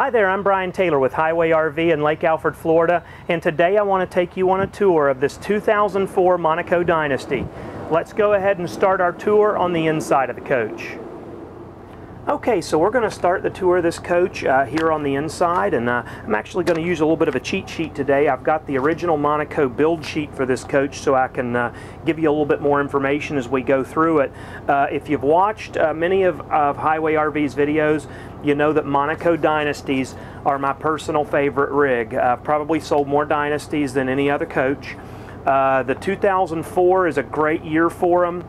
Hi there, I'm Brian Taylor with Highway RV in Lake Alfred, Florida, and today I want to take you on a tour of this 2004 Monaco Dynasty. Let's go ahead and start our tour on the inside of the coach. Okay, so we're going to start the tour of this coach here on the inside, and I'm actually going to use a little bit of a cheat sheet today. I've got the original Monaco build sheet for this coach so I can give you a little bit more information as we go through it. If you've watched many of Highway RV's videos, you know that Monaco Dynasties are my personal favorite rig. I've probably sold more Dynasties than any other coach. The 2004 is a great year for them.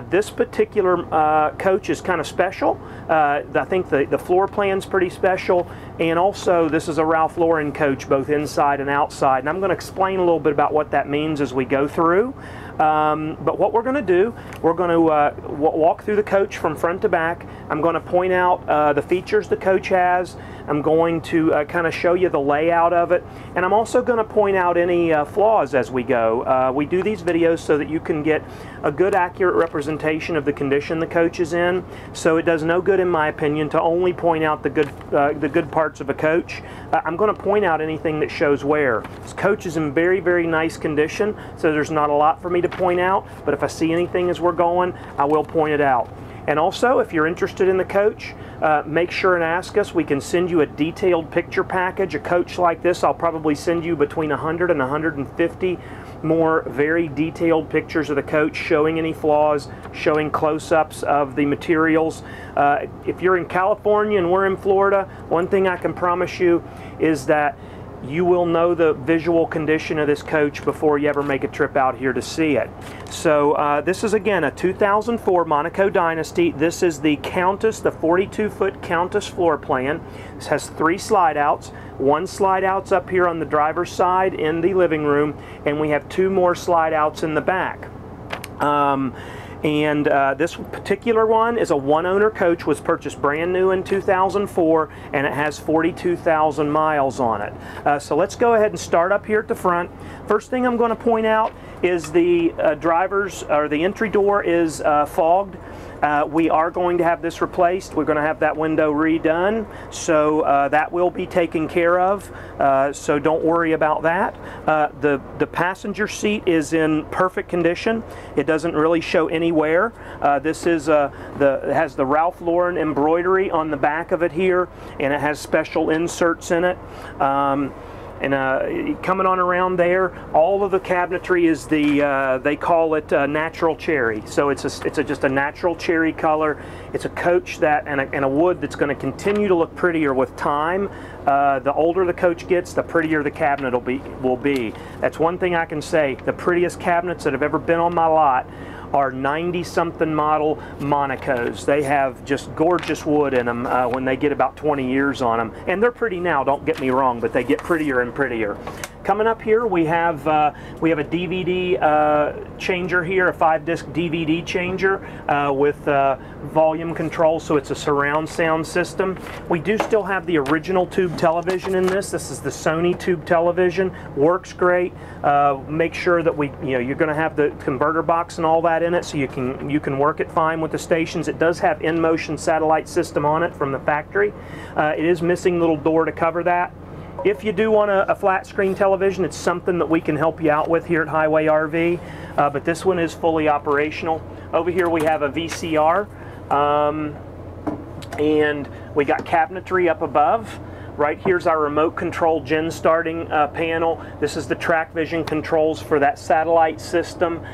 This particular coach is kind of special. I think the floor plan's pretty special, and also this is a Ralph Lauren coach both inside and outside, and I'm going to explain a little bit about what that means as we go through. But what we're going to do, we're going to walk through the coach from front to back. I'm going to point out the features the coach has. I'm going to kind of show you the layout of it, and I'm also going to point out any flaws as we go. We do these videos so that you can get a good, accurate representation of the condition the coach is in. So it does no good, in my opinion, to only point out the good parts of a coach. I'm going to point out anything that shows wear. This coach is in very, very nice condition, so there's not a lot for me to point out, but if I see anything as we're going, I will point it out. And also, if you're interested in the coach, make sure and ask us. We can send you a detailed picture package. A coach like this, I'll probably send you between 100 and 150 more very detailed pictures of the coach, showing any flaws, showing close-ups of the materials. If you're in California and we're in Florida, one thing I can promise you is that you will know the visual condition of this coach before you ever make a trip out here to see it. So this is, again, a 2004 Monaco Dynasty. This is the Countess, the 42-foot Countess floor plan. This has 3 slide outs. 1 slide out's up here on the driver's side in the living room, and we have 2 more slide outs in the back. This particular one is a one-owner coach, was purchased brand new in 2004, and it has 42,000 miles on it. So let's go ahead and start up here at the front. First thing I'm going to point out is the the entry door is fogged. We are going to have this replaced. We're going to have that window redone, so that will be taken care of, so don't worry about that. The passenger seat is in perfect condition. It doesn't really show any wear. This is it has the Ralph Lauren embroidery on the back of it here, and it has special inserts in it. Coming on around there, all of the cabinetry is they call it natural cherry. So it's just a natural cherry color. It's a coach that and a wood that's going to continue to look prettier with time. The older the coach gets, the prettier the cabinet will be. That's one thing I can say. The prettiest cabinets that have ever been on my lot are 90-something model Monacos. They have just gorgeous wood in them when they get about 20 years on them. And they're pretty now, don't get me wrong, but they get prettier and prettier. Coming up here, we have a DVD changer here, a 5-disc DVD changer with volume control, so it's a surround sound system. We do still have the original tube television in this. This is the Sony tube television. Works great. Make sure that you're going to have the converter box and all that in it, so you can work it fine with the stations. It does have in-motion satellite system on it from the factory. It is missing a little door to cover that. If you do want a flat screen television, it's something that we can help you out with here at Highway RV, but this one is fully operational. Over here we have a VCR, and we got cabinetry up above. Right here's our remote control gen starting panel. This is the track vision controls for that satellite system.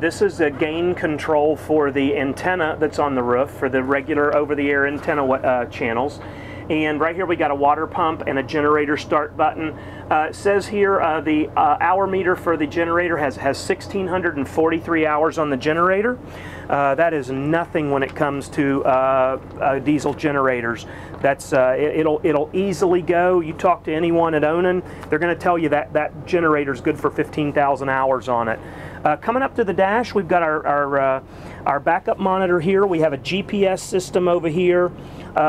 This is a gain control for the antenna that's on the roof for the regular over-the-air antenna channels. And right here we got a water pump and a generator start button. It says here the hour meter for the generator has 1,643 hours on the generator. That is nothing when it comes to diesel generators. That's it'll easily go. You talk to anyone at Onan, they're going to tell you that generator is good for 15,000 hours on it. Coming up to the dash, we've got our backup monitor here. We have a GPS system over here.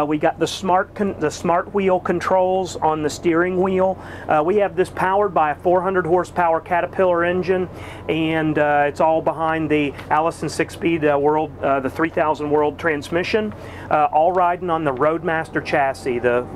We got the smart wheel controls on the steering wheel. We We have this powered by a 400 horsepower Caterpillar engine, and it's all behind the Allison 6-speed the 3000 World transmission, all riding on the Roadmaster chassis, the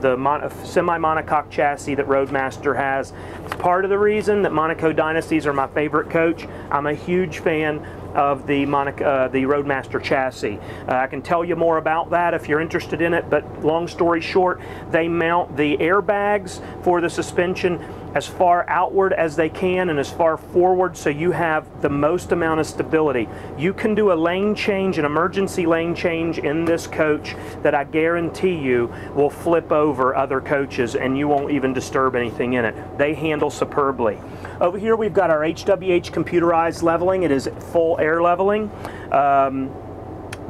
semi-monocoque chassis that Roadmaster has. It's part of the reason that Monaco Dynasties are my favorite coach. I'm a huge fan of the Roadmaster chassis. I can tell you more about that if you're interested in it, but long story short, they mount the airbags for the suspension as far outward as they can and as far forward, so you have the most amount of stability. You can do a lane change, an emergency lane change in this coach that I guarantee you will flip over other coaches and you won't even disturb anything in it. They handle superbly. Over here we've got our HWH computerized leveling. It is full air leveling.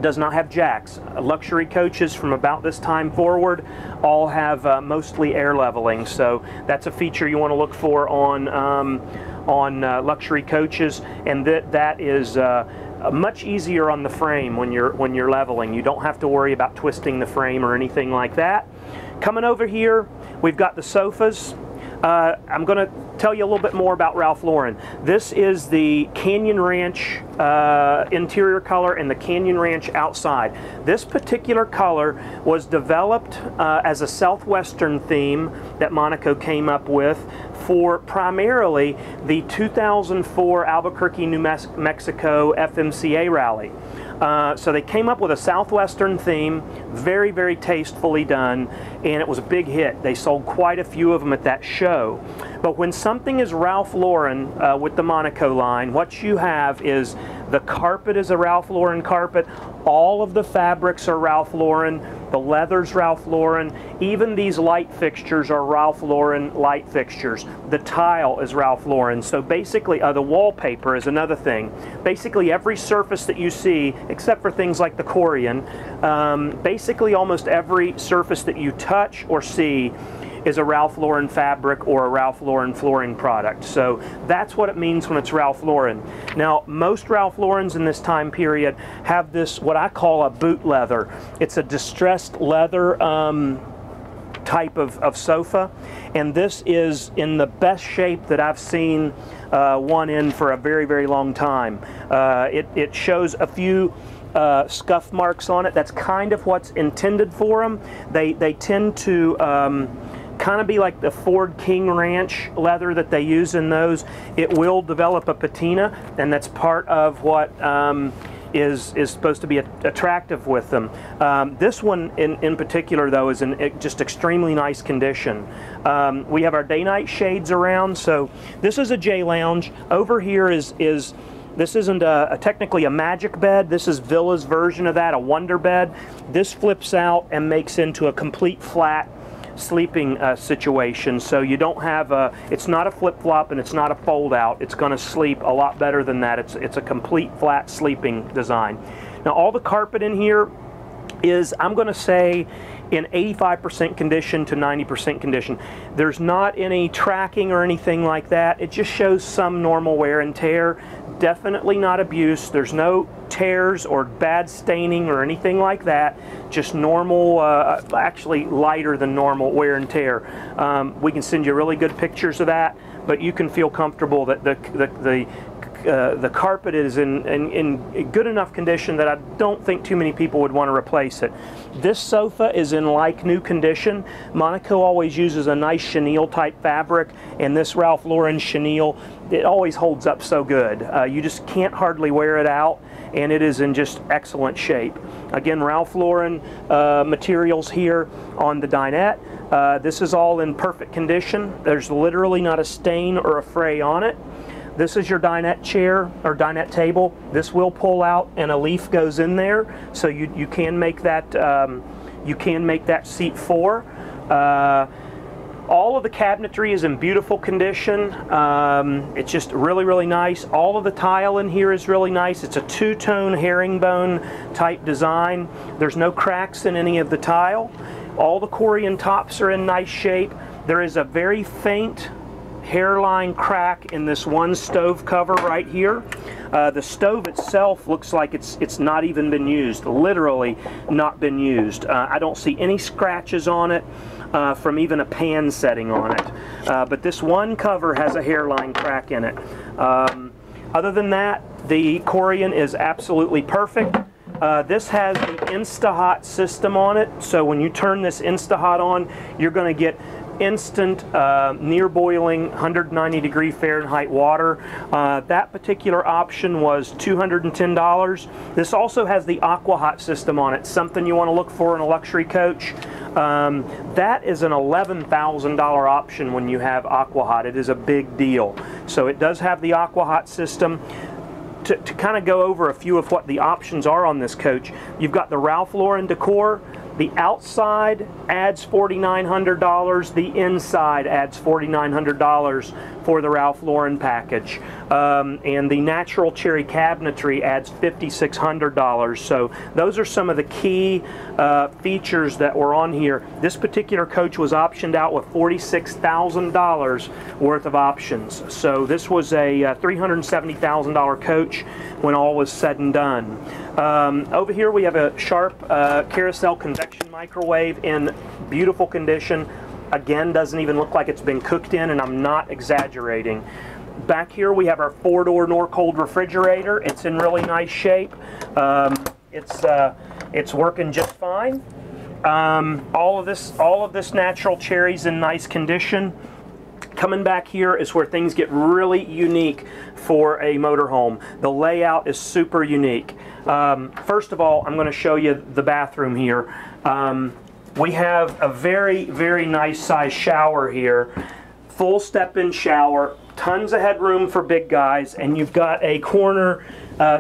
Does not have jacks. Luxury coaches from about this time forward all have mostly air leveling, so that's a feature you want to look for on luxury coaches, and that is much easier on the frame when you're leveling. You don't have to worry about twisting the frame or anything like that. Coming over here, we've got the sofas. I'm going to tell you a little bit more about Ralph Lauren. This is the Canyon Ranch interior color and the Canyon Ranch outside. This particular color was developed as a Southwestern theme that Monaco came up with for primarily the 2004 Albuquerque, New Mexico FMCA rally. So they came up with a Southwestern theme, very, very tastefully done, and it was a big hit. They sold quite a few of them at that show. But when something is Ralph Lauren with the Monaco line, what you have is the carpet is a Ralph Lauren carpet, all of the fabrics are Ralph Lauren, the leather's Ralph Lauren, even these light fixtures are Ralph Lauren light fixtures. The tile is Ralph Lauren. So basically, the wallpaper is another thing. Basically every surface that you see, except for things like the Corian, basically almost every surface that you touch or see is a Ralph Lauren fabric or a Ralph Lauren flooring product. So that's what it means when it's Ralph Lauren. Now, most Ralph Laurens in this time period have this, what I call a boot leather. It's a distressed leather type of sofa, and this is in the best shape that I've seen one in for a very, very long time. It shows a few scuff marks on it. That's kind of what's intended for them. They tend to kind of be like the Ford King Ranch leather that they use in those. It will develop a patina, and that's part of what is supposed to be attractive with them. This one in particular, though, is in just extremely nice condition. We have our day-night shades around, so this is a J Lounge. Over here is this isn't technically a magic bed. This is Villa's version of that, a wonder bed. This flips out and makes into a complete flat sleeping situation, so you don't have it's not a flip-flop and it's not a fold-out. It's going to sleep a lot better than that. It's a complete flat sleeping design. Now, all the carpet in here is, I'm going to say, in 85% condition to 90% condition. There's not any tracking or anything like that. It just shows some normal wear and tear. Definitely not abuse. There's no tears or bad staining or anything like that. Just normal, actually lighter than normal wear and tear. We can send you really good pictures of that, but you can feel comfortable that the carpet is in good enough condition that I don't think too many people would want to replace it. This sofa is in like new condition. Monaco always uses a nice chenille type fabric, and this Ralph Lauren chenille, it always holds up so good. You just can't hardly wear it out, and it is in just excellent shape. Again, Ralph Lauren materials here on the dinette. This is all in perfect condition. There's literally not a stain or a fray on it. This is your dinette chair or dinette table. This will pull out and a leaf goes in there, so you can make that seat 4. All of the cabinetry is in beautiful condition. It's just really, really nice. All of the tile in here is really nice. It's a two-tone herringbone type design. There's no cracks in any of the tile. All the Corian tops are in nice shape. There is a very faint hairline crack in this one stove cover right here. The stove itself looks like it's not even been used, literally not been used. I don't see any scratches on it. from even a pan setting on it. But this one cover has a hairline crack in it. Other than that, the Corian is absolutely perfect. This has the InstaHot system on it, so when you turn this InstaHot on, you're going to get instant near boiling 190-degree Fahrenheit water. That particular option was $210. This also has the AquaHot system on it, something you want to look for in a luxury coach. That is an $11,000 option when you have AquaHot. It is a big deal. So it does have the AquaHot system. To kind of go over a few of what the options are on this coach, you've got the Ralph Lauren decor. The outside adds $4,900. The inside adds $4,900 for the Ralph Lauren package. And the natural cherry cabinetry adds $5,600. So those are some of the key features that were on here. This particular coach was optioned out with $46,000 worth of options. So this was a $370,000 coach when all was said and done. Over here we have a Sharp carousel convection microwave in beautiful condition. Again, doesn't even look like it's been cooked in, and I'm not exaggerating. Back here we have our 4-door Norcold refrigerator. It's in really nice shape. It's working just fine. All of this natural cherry's in nice condition. Coming back here is where things get really unique for a motorhome. The layout is super unique. First of all, I'm going to show you the bathroom here. We have a very, very nice size shower here. Full step-in shower, tons of headroom for big guys, and you've got a corner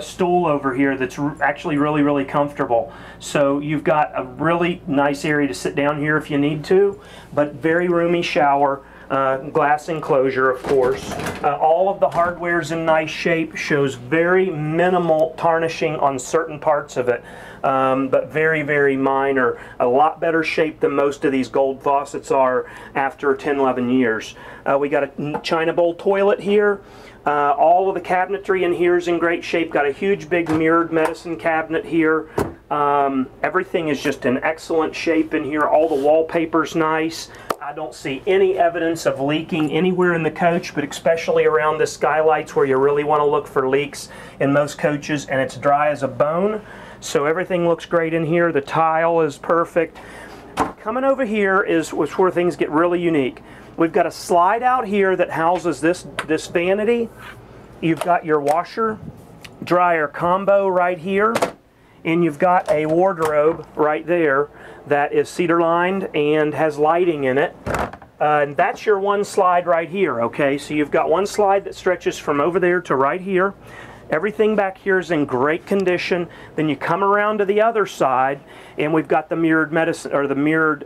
stool over here that's actually really, really comfortable. So you've got a really nice area to sit down here if you need to, but very roomy shower. Glass enclosure, of course. All of the hardware's in nice shape, shows very minimal tarnishing on certain parts of it, but very, very minor. A lot better shape than most of these gold faucets are after 10, 11 years. We got a China bowl toilet here. All of the cabinetry in here is in great shape. Got a huge big mirrored medicine cabinet here. Everything is just in excellent shape in here. All the wallpaper's nice. I don't see any evidence of leaking anywhere in the coach, but especially around the skylights where you really want to look for leaks in most coaches, and it's dry as a bone. So everything looks great in here. The tile is perfect. Coming over here is where things get really unique. We've got a slide out here that houses this vanity. You've got your washer dryer combo right here, and you've got a wardrobe right there that is cedar lined and has lighting in it. And that's your one slide right here, okay? So you've got one slide that stretches from over there to right here. Everything back here is in great condition. Then you come around to the other side, and we've got the mirrored medicine, or the mirrored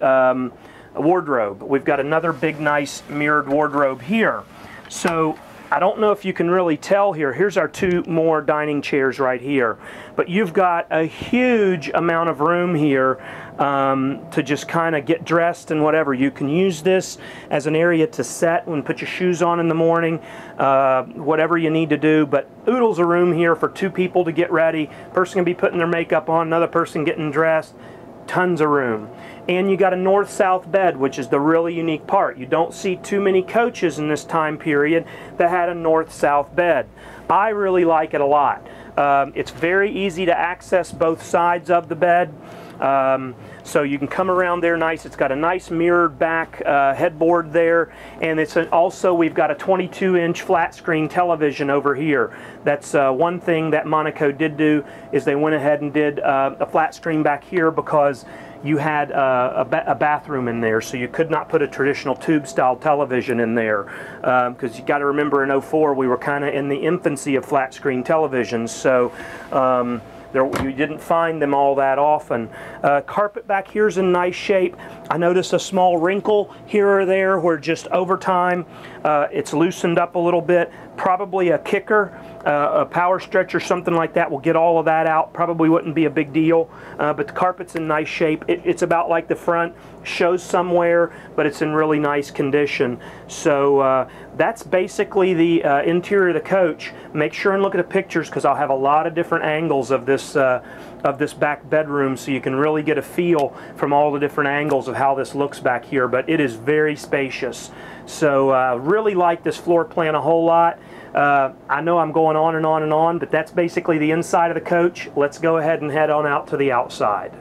wardrobe. We've got another big, nice mirrored wardrobe here. So I don't know if you can really tell here. Here's our two more dining chairs right here. But you've got a huge amount of room here to just kind of get dressed and whatever. You can use this as an area to set and put your shoes on in the morning, whatever you need to do. But oodles of room here for two people to get ready. Person can be putting their makeup on, another person getting dressed. Tons of room. And you got a north-south bed, which is the really unique part. You don't see too many coaches in this time period that had a north-south bed. I really like it a lot. It's very easy to access both sides of the bed. So you can come around there nice. It's got a nice mirrored back headboard there, and it's also we've got a 22-inch flat screen television over here. That's one thing that Monaco did do, is they went ahead and did a flat screen back here because you had a bathroom in there, so you could not put a traditional tube-style television in there, because you got to remember in '04 we were kind of in the infancy of flat screen televisions, so you didn't find them all that often. Carpet back here is in nice shape. I notice a small wrinkle here or there where just over time it's loosened up a little bit, Probably a kicker, a power stretcher, something like that will get all of that out. Probably wouldn't be a big deal, but the carpet's in nice shape. It's about like the front, shows some wear, but it's in really nice condition. So that's basically the interior of the coach. Make sure and look at the pictures, because I'll have a lot of different angles of this back bedroom, so you can really get a feel from all the different angles of how this looks back here. But it is very spacious. So really like this floor plan a whole lot. I know I'm going on and on and on, but that's basically the inside of the coach. Let's go ahead and head on out to the outside.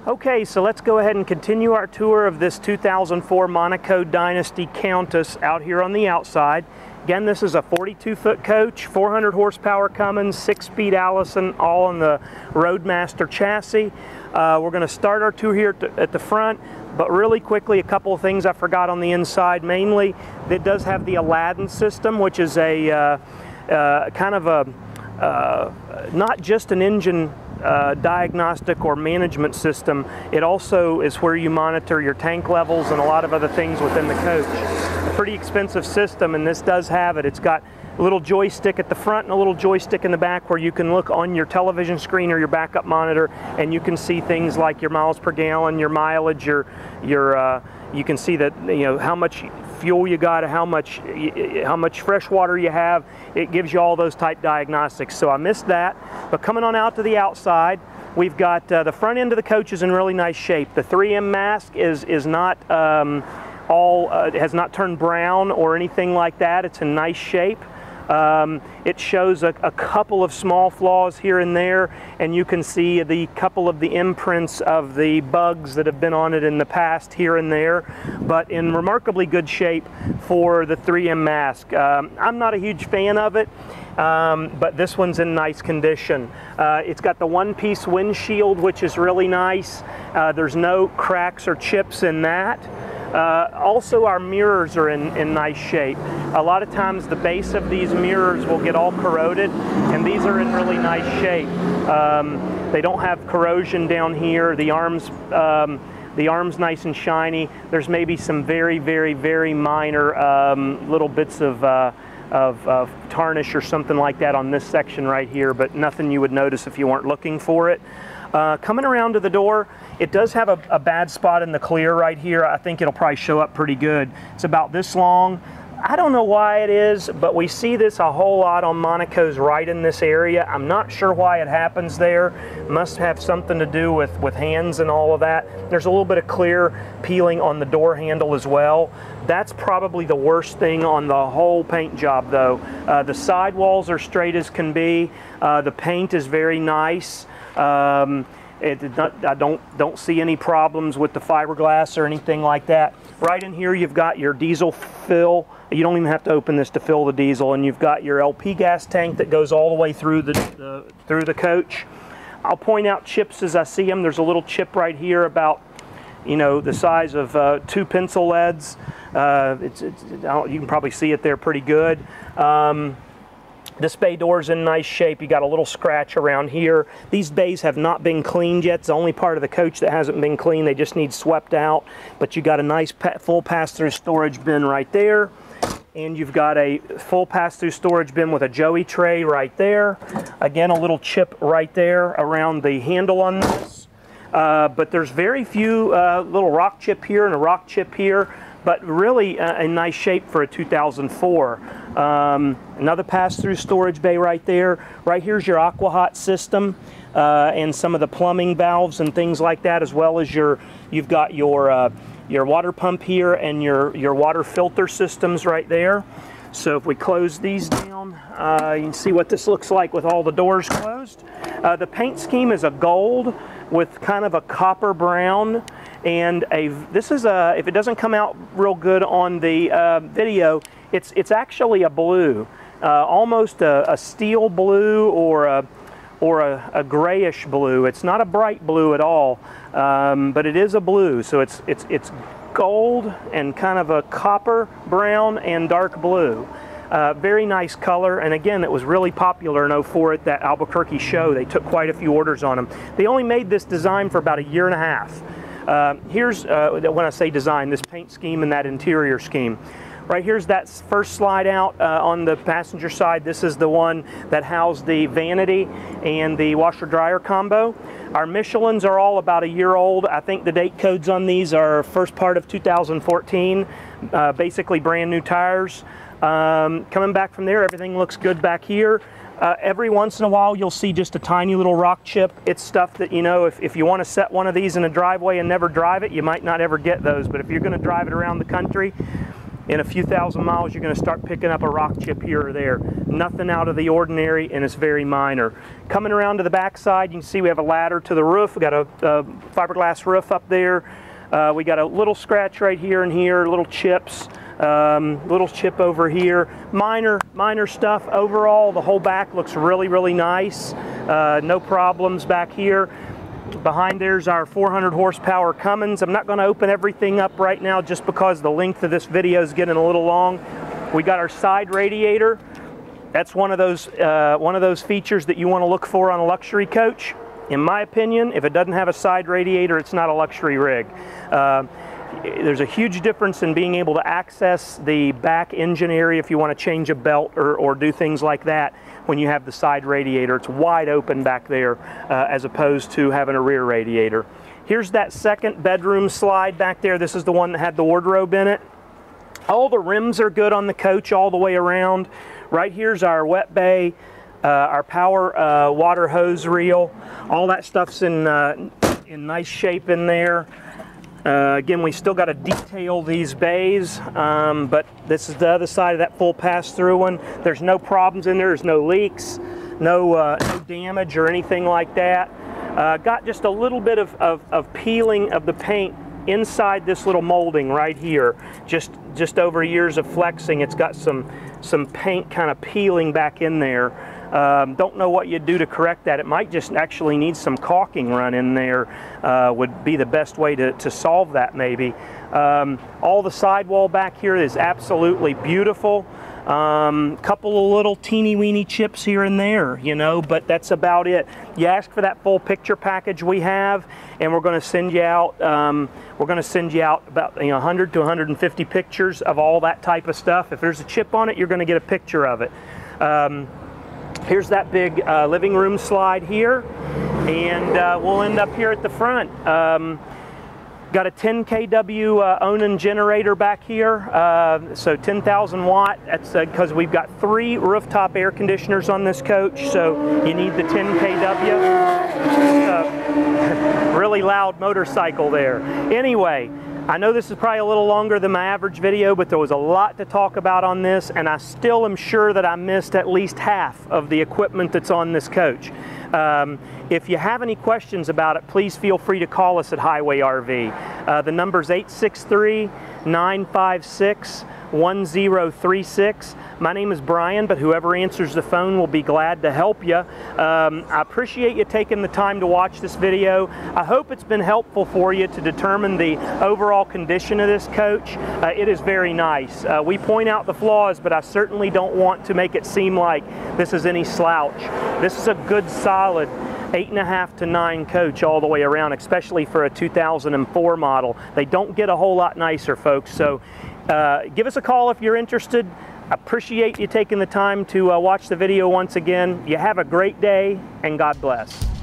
Okay, so let's go ahead and continue our tour of this 2004 Monaco Dynasty Countess out here on the outside. Again, this is a 42-foot coach, 400 horsepower Cummins, 6-speed Allison, all on the Roadmaster chassis. We're going to start our tour here at the front, but really quickly, a couple of things I forgot on the inside. Mainly, it does have the Aladdin system, which is a kind of a not just an engine diagnostic or management system. It also is where you monitor your tank levels and a lot of other things within the coach. A pretty expensive system, and this does have it. It's got a little joystick at the front and a little joystick in the back where you can look on your television screen or your backup monitor, and you can see things like your miles per gallon, your mileage, you can see that, you know, how much fuel you got, how much fresh water you have. It gives you all those type diagnostics. So I missed that. But coming on out to the outside, we've got the front end of the coach is in really nice shape. The 3M mask is not has not turned brown or anything like that. It's in nice shape. It shows a couple of small flaws here and there, and you can see the couple of the imprints of the bugs that have been on it in the past here and there, but in remarkably good shape for the 3M mask. I'm not a huge fan of it, but this one's in nice condition. It's got the one-piece windshield, which is really nice. There's no cracks or chips in that. Also, our mirrors are in nice shape. A lot of times the base of these mirrors will get all corroded, and these are in really nice shape. They don't have corrosion down here. The arm's nice and shiny. There's maybe some very, very, very minor little bits of tarnish or something like that on this section right here, but nothing you would notice if you weren't looking for it. Coming around to the door, it does have a bad spot in the clear right here. I think it'll probably show up pretty good. It's about this long. I don't know why it is, but we see this a whole lot on Monacos right in this area. I'm not sure why it happens there. Must have something to do with hands and all of that. There's a little bit of clear peeling on the door handle as well. That's probably the worst thing on the whole paint job though. The sidewalls are straight as can be. The paint is very nice. I don't see any problems with the fiberglass or anything like that. Right in here you've got your diesel fill. You don't even have to open this to fill the diesel, and you've got your LP gas tank that goes all the way through the coach. I'll point out chips as I see them. There's a little chip right here about, you know, the size of 2 pencil leads. You can probably see it there pretty good. This bay door's in nice shape. You got a little scratch around here. These bays have not been cleaned yet. It's the only part of the coach that hasn't been cleaned. They just need swept out. But you got a nice full pass-through storage bin right there. And you've got a full pass-through storage bin with a Joey tray right there. Again, a little chip right there around the handle on this. But there's very few little rock chip here and a rock chip here, but really in nice shape for a 2004. Another pass-through storage bay right there. Right here's your AquaHot system and some of the plumbing valves and things like that, as well as you've got your water pump here and your water filter systems right there. So if we close these down, you can see what this looks like with all the doors closed. The paint scheme is a gold with kind of a copper brown, and this is if it doesn't come out real good on the video, it's actually a blue, almost a steel blue or a grayish blue. It's not a bright blue at all, but it is a blue. So it's gold and kind of a copper brown and dark blue. Very nice color, and again, it was really popular in 04 at that Albuquerque show. They took quite a few orders on them. They only made this design for about a year and a half. Here's when I say design, this paint scheme and that interior scheme. Right here's that first slide out on the passenger side. This is the one that housed the vanity and the washer-dryer combo. Our Michelins are all about a year old. I think the date codes on these are first part of 2014, basically brand new tires. Coming back from there, everything looks good back here. Every once in a while you'll see just a tiny little rock chip. It's stuff that, you know, if you want to set one of these in a driveway and never drive it, you might not ever get those. But if you're going to drive it around the country, in a few thousand miles, you're going to start picking up a rock chip here or there. Nothing out of the ordinary, and it's very minor. Coming around to the back side, you can see we have a ladder to the roof. We got a fiberglass roof up there. We got a little scratch right here and here, little chips, little chip over here. Minor stuff. Overall, the whole back looks really, really nice. No problems back here. Behind there's our 400 horsepower Cummins. I'm not going to open everything up right now just because the length of this video is getting a little long. We got our side radiator. That's one of those features that you want to look for on a luxury coach. In my opinion, if it doesn't have a side radiator, it's not a luxury rig. There's a huge difference in being able to access the back engine area if you want to change a belt or do things like that when you have the side radiator. It's wide open back there as opposed to having a rear radiator. Here's that second bedroom slide back there. This is the one that had the wardrobe in it. All the rims are good on the coach all the way around. Right here's our wet bay, our power water hose reel. All that stuff's in nice shape in there. Again, we still got to detail these bays, but this is the other side of that full pass-through one. There's no problems in there. There's no leaks, no damage or anything like that. Got just a little bit of peeling of the paint inside this little molding right here. Just over years of flexing, it's got some paint kind of peeling back in there. Don't know what you'd do to correct that. It might just actually need some caulking run in there, would be the best way to solve that maybe. All the sidewall back here is absolutely beautiful. Couple of little teeny weeny chips here and there, you know, but that's about it. You ask for that full picture package we have, and we're going to send you out. We're going to send you out about 100 to 150 pictures of all that type of stuff. If there's a chip on it, you're going to get a picture of it. Here's that big living room slide here, and we'll end up here at the front. Got a 10 kW Onan generator back here, so 10,000 watt. That's because we've got 3 rooftop air conditioners on this coach, so you need the 10 kW. Really loud motorcycle there. Anyway, I know this is probably a little longer than my average video, but there was a lot to talk about on this, and I still am sure that I missed at least half of the equipment that's on this coach. If you have any questions about it, please feel free to call us at Highway RV. The number's 863-956-1036. My name is Brian, but whoever answers the phone will be glad to help you. I appreciate you taking the time to watch this video. I hope it's been helpful for you to determine the overall condition of this coach. It is very nice. We point out the flaws, but I certainly don't want to make it seem like this is any slouch. This is a good, solid 8.5 to 9 coach all the way around, especially for a 2004 model. They don't get a whole lot nicer, folks. So give us a call if you're interested. Appreciate you taking the time to watch the video once again. You have a great day, and God bless.